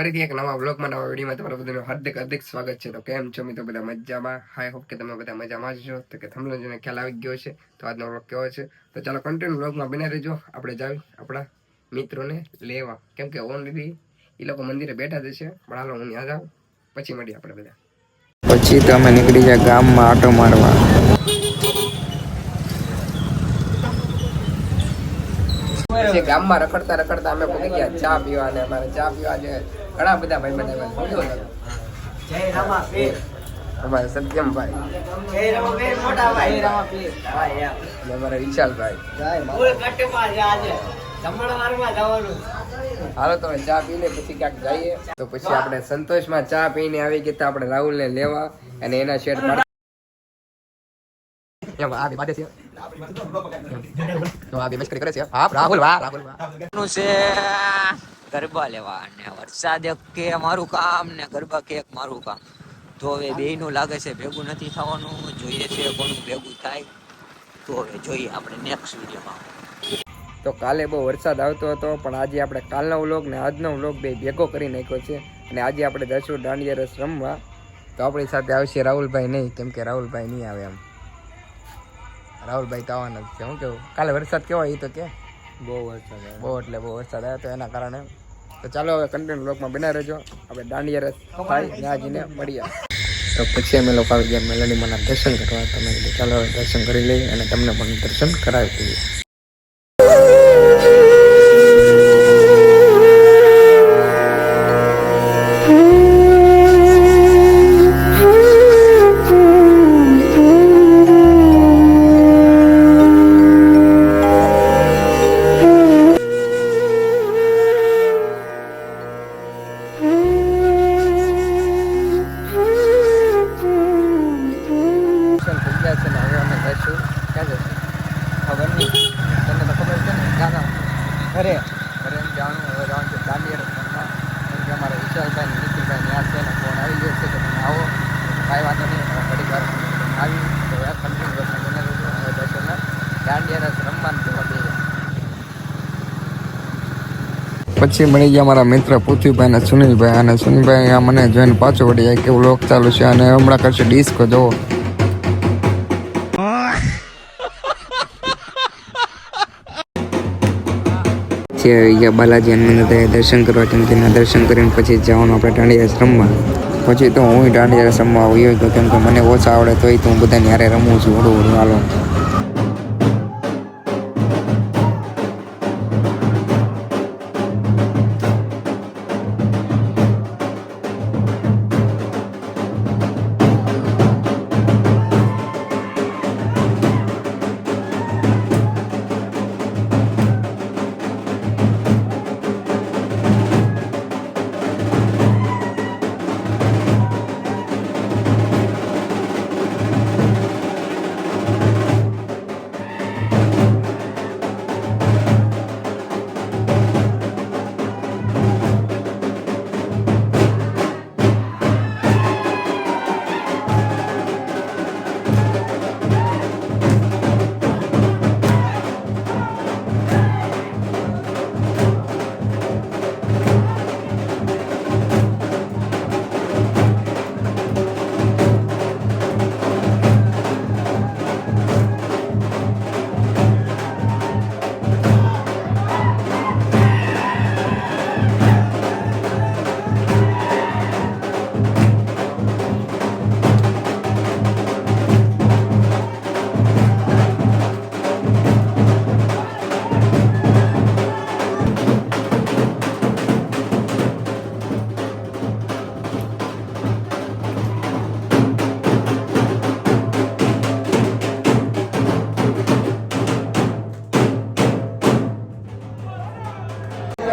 ફરીથી એક નવા બ્લોગમાં નવા વિડીયોમાં તમારું બધાનું હાર્દિક સ્વાગત છે. તો કેમ છો મિત્રો? બધા મજામાં? હાઈ હોપ કે તમે બધા મજામાં જ છો. તો કે તમને જોઈને ખ્યાલ આવી ગયો છે તો આજનો બ્લોગ કેવો છે. તો ચાલો કન્ટિન્યુ બ્લોગમાં બને રહેજો. આપણે જાવ આપણા મિત્રોને લેવા, કેમ કે ઓલરેડી એ લોકો મંદિરે બેઠા જ છે. પણ હાલો હું ત્યાં જાઉં, પછી મળીએ આપણે બધા. પછી તો અમે નીકળી ગયા ગામમાં આટો મારવા. પછી ગામમાં રખડતા અમે પહોંચી ગયા ચા પીવા, અને અમારે ચા પીવા જે ઘણા બધા ભાઈ બંધ અમારે સત્યમભાઈ, અમારા વિશાલભાઈ. હાલો તો ચા પી લે પછી ક્યાંક જઈએ. તો પછી આપણે સંતોષમાં ચા પીને આવી ગયા આપણે રાહુલને લેવા, અને એના શેડ ગરબા લેવા ને વરસાદ કે મારું કામ ને ગરબા કે મારું કામ. તો હવે બે નું લાગે છે ભેગું નથી થવાનું. જોઈએ છે કોનું ભેગું થાય. તો હવે જોઈએ આપણે નેક્સ્ટ વિડીયોમાં. તો કાલે બહુ વરસાદ આવતો હતો, પણ આજે આપણે કાલનો વ્લોગ ને આજનો વ્લોગ બે ભેગો કરી નાખ્યો છે. અને આજે આપણે જશું દાંડિયા રસ રમવા. તો આપણી સાથે આવશે રાહુલભાઈ નહીં, કેમ કે રાહુલભાઈ નહીં આવે. એમ રાહુલભાઈ તો આવવાના જ છે. શું કેવું? કાલે વરસાદ કેવો? એ તો કે બહુ વરસાદ આવ્યો તો એના કારણે. તો ચાલો હવે કન્ટિન્યુ બ્લોગમાં બના રહેજો. આપણે દાંડિયા રસ થાય ત્યાં જઈને મળીએ. તો પછી અમે લોકો આવી ગયા મેલડીમાંના દર્શન કરવા. તમે ચાલો હવે દર્શન કરી લઈએ અને તમને પણ દર્શન કરાવી દઈએ. ઘરે એમ જવાનું. હવે જવાનું છે દાંડિયા રમવા, કેમ કે અમારા વિશાલભાઈ નિખિલભાઈ ત્યાં છે ને ફોન આવી ગયો છે કે તમે આવો. કાંઈ વાંધો નહીં, ઘડી વાર આવી તો કન્ટિન્યુ દર્શન બને રહેજો. હવે દર્શન દાંડિયા રસ રમવાનું જોવા દઈએ. પછી મળી ગયા મારા મિત્ર પૃથ્વીભાઈ અને સુનિલભાઈ. અને સુનિલભાઈ આ મને જોઈને પાછો વળી જાય કે વ્લોગ ચાલુ છે અને હમણાં કરશે ડિસ્કો. જોવો આવી ગયા બાલાજી હનુમાન દર્શન કરવા. કેમ કે દર્શન કરીને પછી જવાનું આપણે દાંડિયા રસ રમવા. પછી તો હું દાંડિયા રસ રમવા આવ્યો હતો, કેમ કે મને ઓછા આવડે તોય તો હું બધાને યારે રમું છું. હળવું હાલો.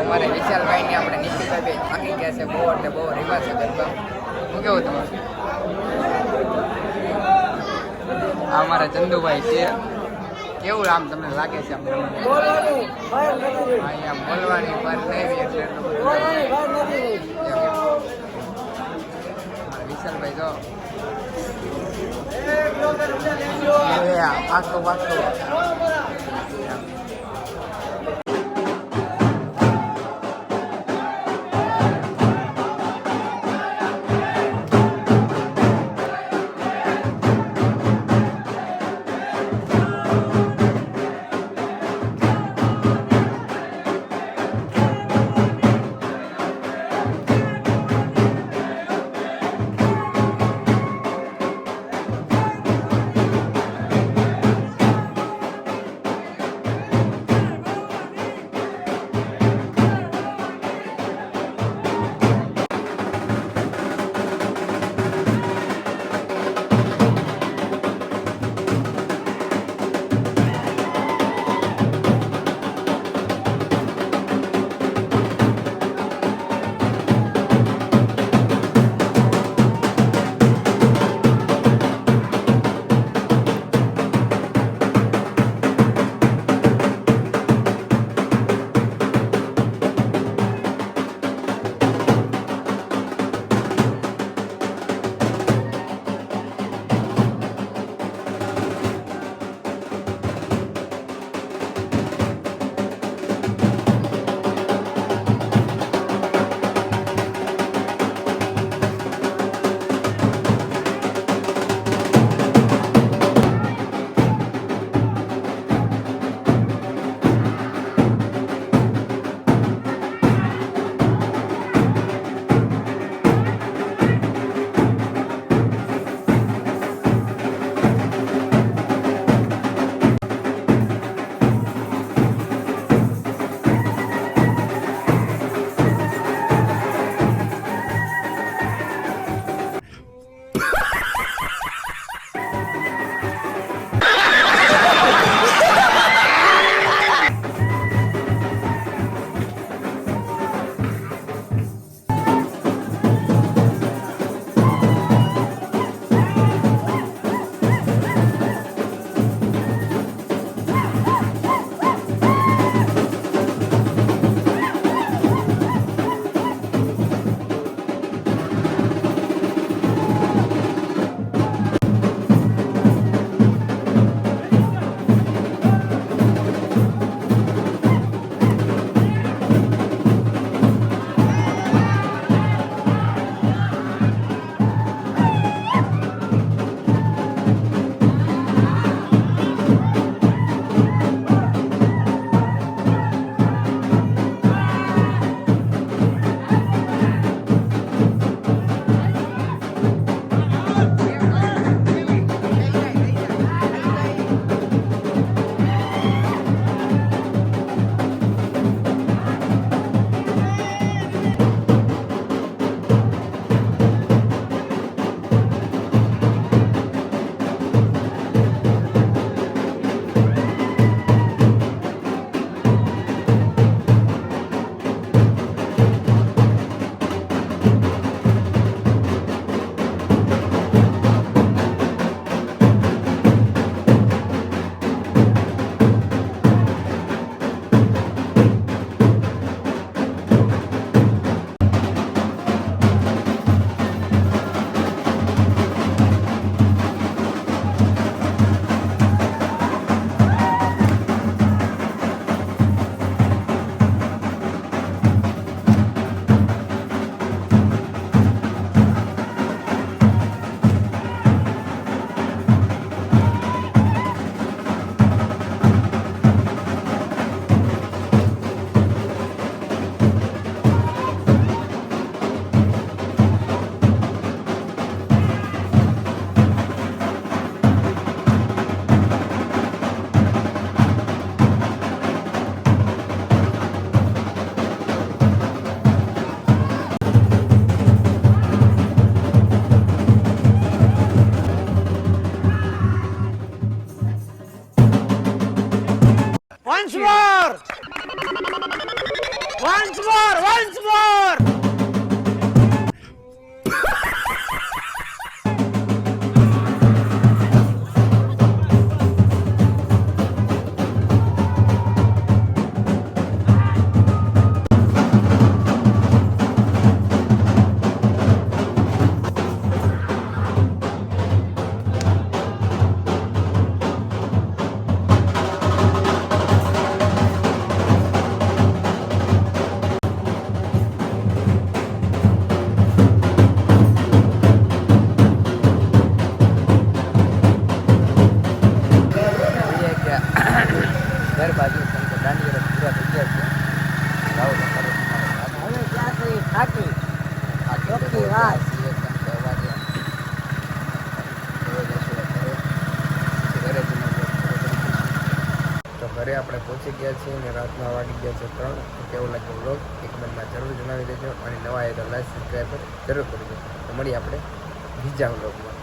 અમારે વિશાલભાઈ ને આપણે નિખિલભાઈ થાકી ગયા છે બહુ, એટલે બહુ રીવા છે ગરબા. શું કેવું તમારું? આ અમારા ચંદુભાઈ છે. કેવું આમ તમને લાગે છે? અહીંયા બોલવાની પર નહીં એટલે વિશાલભાઈ જો પાકો પાકો. ઘર બાજુ કેમ કે દાંડિયા પૂરા થઈ ગયા છે. રાહુલ અમારે હવે ક્યાં થઈ થાકી આ ચોખ્ખી વાત. તો ઘરે આપણે પહોંચી ગયા છીએ અને રાતના વાગી ગયા છે 3. કેવું લાગ્યું વ્લોગ એક કમેન્ટમાં જરૂર જણાવી દેજો અને નવા એ તો લાઈક સબસ્ક્રાઈબ જરૂર કરજો. તો મળીએ આપણે બીજા વ્લોગમાં.